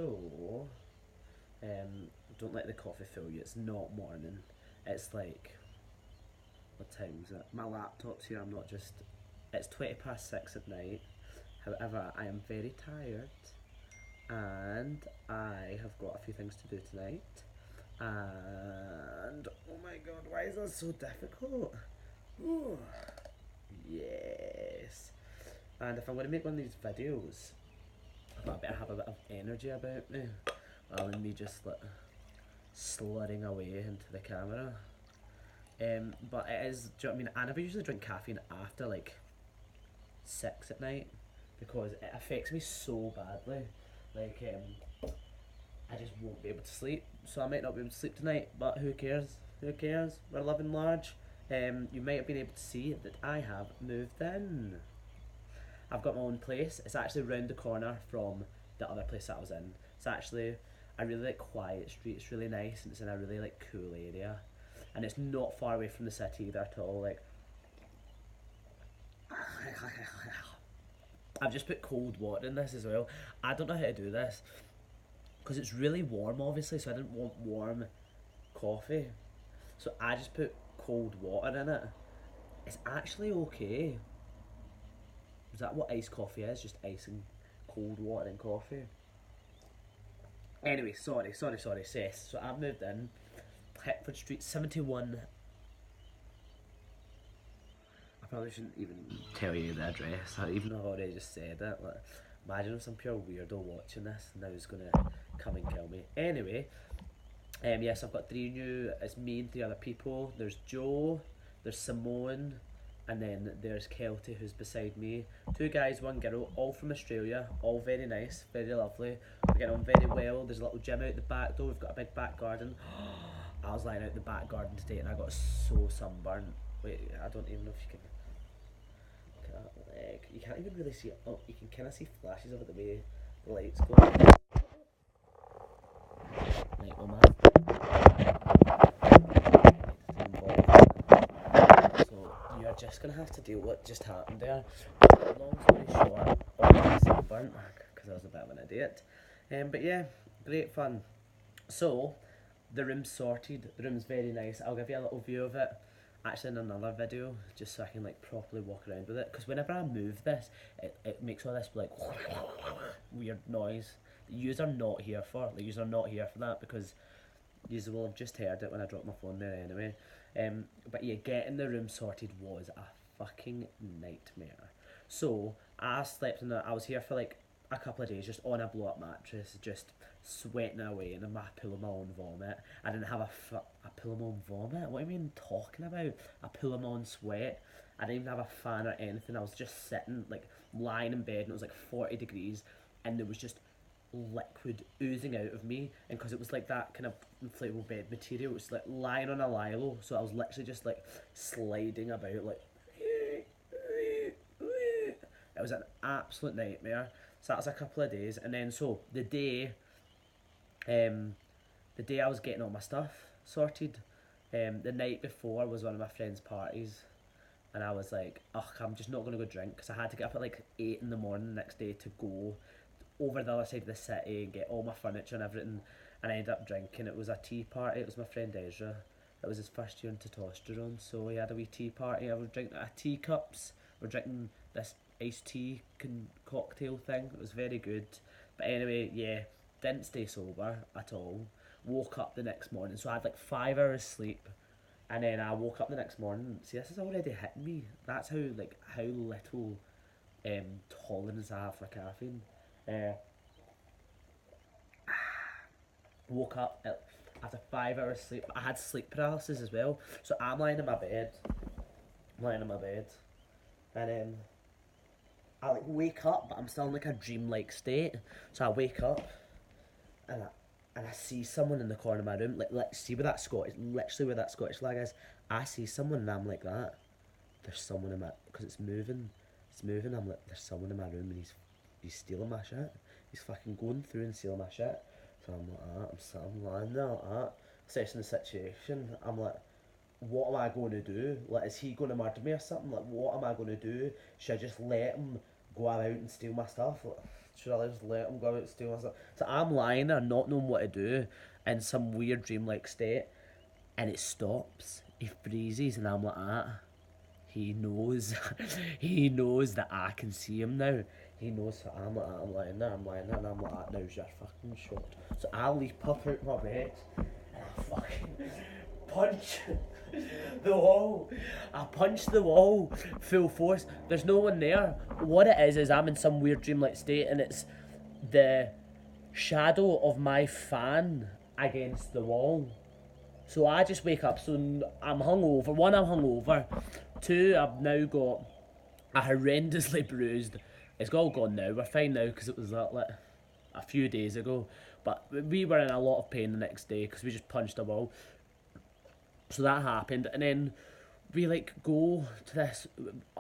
So, don't let the coffee fool you. It's not morning. It's like, what time is it? My laptop's here. I'm not just. It's 20 past 6 at night. However, I am very tired, and I have got a few things to do tonight. And oh my god, why is that so difficult? Ooh, yes. And if I'm going to make one of these videos, I better have a bit of energy about me, rather than me just like slurring away into the camera. But it is, do you know what I mean? I never usually drink caffeine after like 6 at night because it affects me so badly. Like, I just won't be able to sleep. So I might not be able to sleep tonight, but who cares? Who cares? We're living large. You might have been able to see that I have moved in. I've got my own place. It's actually round the corner from the other place that I was in. It's actually a really like quiet street. It's really nice and it's in a really like cool area. And it's not far away from the city either at all. Like, I've just put cold water in this as well. I don't know how to do this because it's really warm, obviously. So I didn't want warm coffee, so I just put cold water in it. It's actually okay. Is that what iced coffee is? Just icing cold water in coffee. Anyway, sorry, sis. So I moved in, Hertford Street, 71. I probably shouldn't even tell you the address, even though I've already just said it. Like, imagine if some pure weirdo watching this and now is gonna come and kill me. Anyway, yes, I've got it's me and three other people. There's Joe, there's Simone, and then there's Kelty who's beside me. Two guys, one girl, all from Australia, all very nice, very lovely. We're getting on very well. There's a little gym out the back though. We've got a big back garden. I was lying out the back garden today and I got so sunburnt. Wait, I don't even know if you can. Look at that leg. You can't even really see. Oh, you can kind of see flashes of it the way the lights go. Right, well, so you're just gonna have to deal with what just happened there. Long story short, all sunburnt because I was a bit of an idiot. But yeah, great fun. So the room's sorted. The room's very nice. I'll give you a little view of it. Actually, in another video, just so I can like properly walk around with it. Because whenever I move this, it makes all this like weird noise that yous are not here for. Like, yous are not here for that because yous will have just heard it when I dropped my phone there anyway. But yeah, getting the room sorted was a fucking nightmare. So I slept in I was here for like a couple of days just on a blow up mattress, just sweating away in a pool of my own vomit. I didn't have a pool of my own vomit. What am I even talking about? A pool of my own sweat. I didn't even have a fan or anything. I was just sitting, like lying in bed, and it was like 40 degrees, and there was just liquid oozing out of me. And because it was like that kind of inflatable bed material, it was like lying on a lilo, so I was literally just like sliding about, like it was an absolute nightmare. So that was a couple of days, and then so the day I was getting all my stuff sorted, the night before was one of my friend's parties, and I was like, ugh, I'm just not gonna go drink because I had to get up at like 8 in the morning the next day to go over the other side of the city and get all my furniture and everything, and I ended up drinking. It was a tea party. It was my friend Ezra. It was his first year in testosterone, so he had a wee tea party. I was drinking teacups. We're drinking this iced tea cocktail thing. It was very good. But anyway, yeah, didn't stay sober at all. Woke up the next morning, so I had like 5 hours sleep, and then I woke up the next morning. See, this is already hitting me. That's how little tolerance I have for caffeine. Uh, Woke up after 5 hours sleep. I had sleep paralysis as well, so I'm lying in my bed, and I like wake up, but I'm still in like a dreamlike state. So I wake up, and I see someone in the corner of my room. Like, let's see where that Scottish, literally where that Scottish flag is. I see someone, and I'm like that. There's someone in my, because it's moving. It's moving. I'm like, there's someone in my room, and he's stealing my shit. He's fucking going through and stealing my shit. So I'm like, I'm lying there like that, assessing the situation. I'm like, what am I going to do? Like, is he going to murder me or something? Like, what am I going to do? Should I just let him go out and steal my stuff? Like, should I just let him go out steal myself? So I'm lying there, not knowing what to do, in some weird dreamlike state, and it stops. He freezes, and I'm like, he knows, he knows that I can see him now. He knows that I'm lying there, and I'm like, now's your fucking shot. So I leap up out my bed, and I fucking punch the wall. I punch the wall full force. There's no one there. What it is I'm in some weird dreamlike state, and it's the shadow of my fan against the wall. So I just wake up. So I'm hungover. One, I'm hungover. Two, I've now got a horrendously bruised. It's all gone now. We're fine now because it was that like a few days ago. But we were in a lot of pain the next day because we just punched a wall. So that happened, and then we like go to this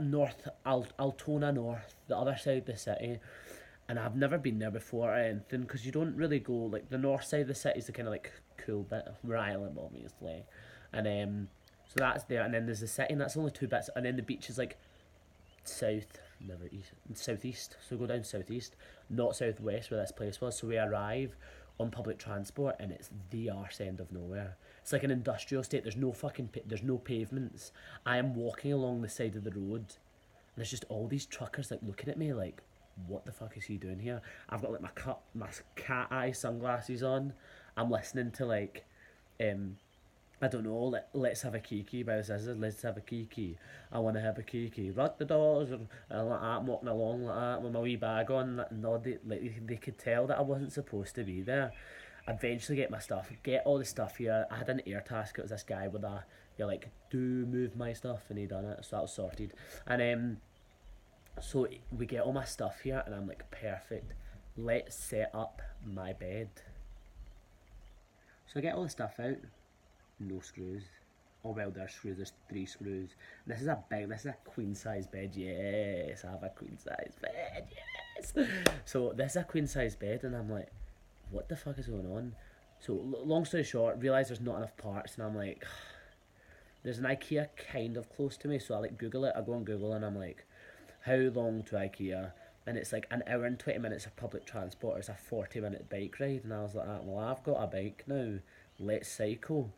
north Altona North, the other side of the city, and I've never been there before or anything because you don't really go like the north side of the city is the kind of like cool bit where I live obviously, and so that's there, and then there's the city, and that's only two bits, and then the beach is like south, never east, southeast. So we go down southeast, not southwest where this place was. So we arrive on public transport, and it's the arse end of nowhere. It's like an industrial estate. There's no fucking there's no pavements. I am walking along the side of the road, and there's just all these truckers like looking at me like, what the fuck is he doing here? I've got like my cat eye sunglasses on. I'm listening to like I don't know, let's have a kiki by the Scissors, let's have a kiki. I want to have a kiki. Lock the doors, and like that, I'm walking along like that with my wee bag on. And they could tell that I wasn't supposed to be there. Eventually get my stuff, get all the stuff here. I had an air task, it was this guy with a, you're like, do move my stuff, and he done it, so that was sorted. And so we get all my stuff here, and I'm like, perfect, let's set up my bed. So I get all the stuff out, no screws. Oh well, there's screws, there's 3 screws. This is a queen size bed, yes, I have a queen size bed, yes. So this is a queen size bed, and I'm like, what the fuck is going on? So long story short, realise there's not enough parts, and I'm like, there's an IKEA kind of close to me, so I like Google it, I go on Google, and I'm like, how long to IKEA? And it's like an hour and 20 minutes of public transport, it's a 40-minute bike ride, and I was like, well, I've got a bike now, let's cycle.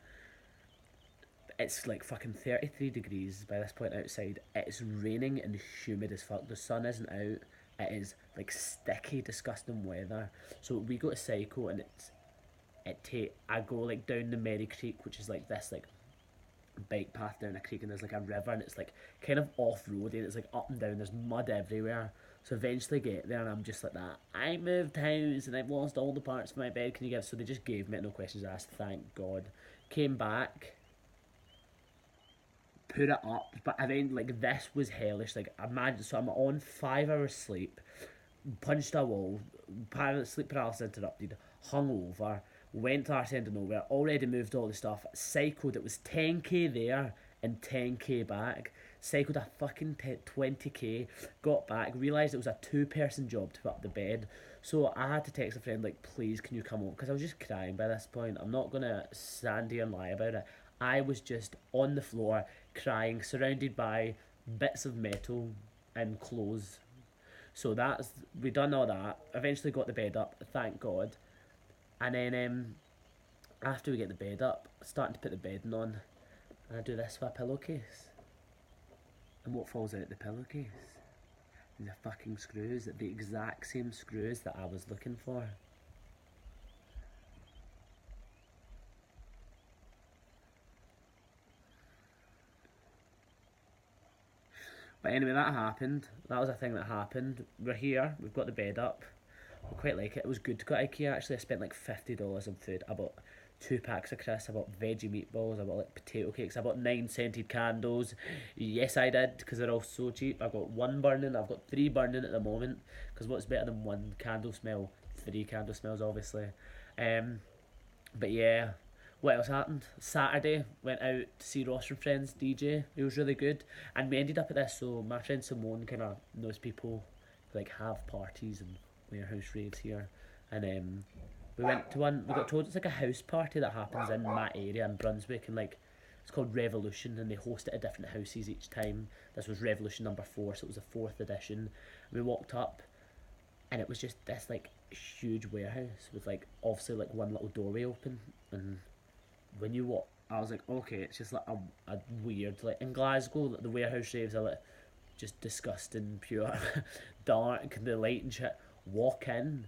It's like fucking 33 degrees by this point outside. It's raining and humid as fuck. The sun isn't out. It is like sticky, disgusting weather. So we go to cycle, and I go like down the Merry Creek, which is like this like bike path down a creek, and there's like a river, and it's like kind of off-roady, and it's like up and down, there's mud everywhere. So eventually get there, and I'm just like that, I moved house and I've lost all the parts of my bed, can you give? So they just gave me it, no questions asked, thank God. Came back, put it up, but I then like this was hellish. Like imagine, so I'm on 5 hours sleep, punched a wall, sleep paralysis interrupted, hungover, went to arse end of nowhere, already moved all the stuff, cycled, it was 10k there and 10k back, cycled a fucking 20k, got back, realised it was a 2-person job to put up the bed, so I had to text a friend like, please can you come home, because I was just crying by this point. I'm not gonna stand here and lie about it. I was just on the floor crying, surrounded by bits of metal and clothes. So we done all that. Eventually got the bed up, thank God. And then after we get the bed up, starting to put the bedding on, and I do this with a pillowcase. And what falls out of the pillowcase? The fucking screws, the exact same screws that I was looking for. But anyway, that happened. That was a thing that happened. We're here, we've got the bed up. I quite like it. It was good to go to IKEA actually. I spent like $50 on food. I bought 2 packs of crisps, I bought veggie meatballs, I bought like potato cakes, I bought 9 scented candles. Yes, I did, because they're all so cheap. I got 1 burning, I've got 3 burning at the moment, because what's better than 1 candle smell? 3 candle smells, obviously. But yeah, what else happened? Saturday, went out to see Ross from Friends DJ. It was really good. And we ended up at this, so my friend Simone kind of knows people who like have parties and warehouse raves here. And we went to one, we got told it's like a house party that happens in my area in Brunswick, and like it's called Revolution, and they host it at different houses each time. This was Revolution number 4, so it was the 4th edition. We walked up, and it was just this like huge warehouse with like obviously like one little doorway open, and when you walk, I was like, okay, it's just like a weird like in Glasgow the warehouse raves are like just disgusting, pure, dark, the light and shit. Walk in,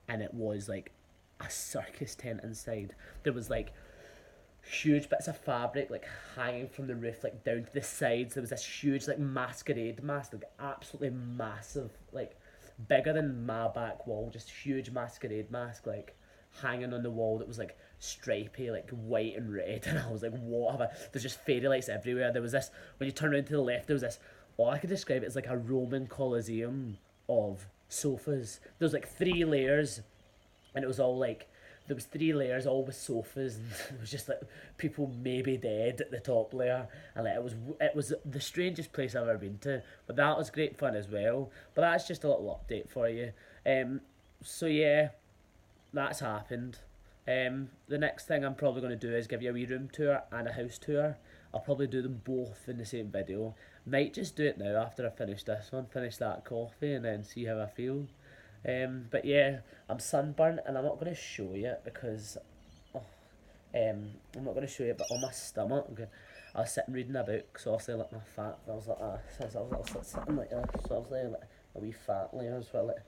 and it was like a circus tent inside. There was like huge bits of fabric like hanging from the roof like down to the sides. There was this huge like masquerade mask, like absolutely massive, like bigger than my back wall, just huge masquerade mask like hanging on the wall that was like stripy, like white and red. And I was like, what have I? There's just fairy lights everywhere. There was this, when you turn around to the left, there was this, all I could describe it as like a Roman Colosseum of sofas. There was like 3 layers, and it was all like, there was 3 layers all with sofas, and it was just like people maybe dead at the top layer, and like it was the strangest place I've ever been to, but that was great fun as well. But that's just a little update for you. So yeah, that's happened. The next thing I'm probably going to do is give you a wee room tour and a house tour. I'll probably do them both in the same video. Might just do it now after I finish this one, finish that coffee, and then see how I feel. But yeah, I'm sunburnt, and I'm not going to show you because I'm not going to show you, but on my stomach, okay, I was sitting reading a book, so obviously like my fat, I was like, I was like sitting like this, so obviously like a wee fat layer as well. Like,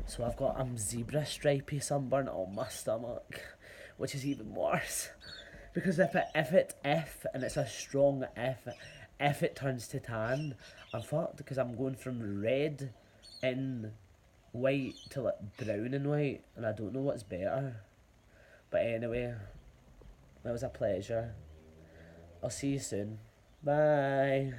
so I've got zebra stripy sunburn on my stomach, which is even worse. Because if and it's a strong if it turns to tan, I'm fucked because I'm going from red in white to like brown and white, and I don't know what's better. But anyway, it was a pleasure. I'll see you soon. Bye.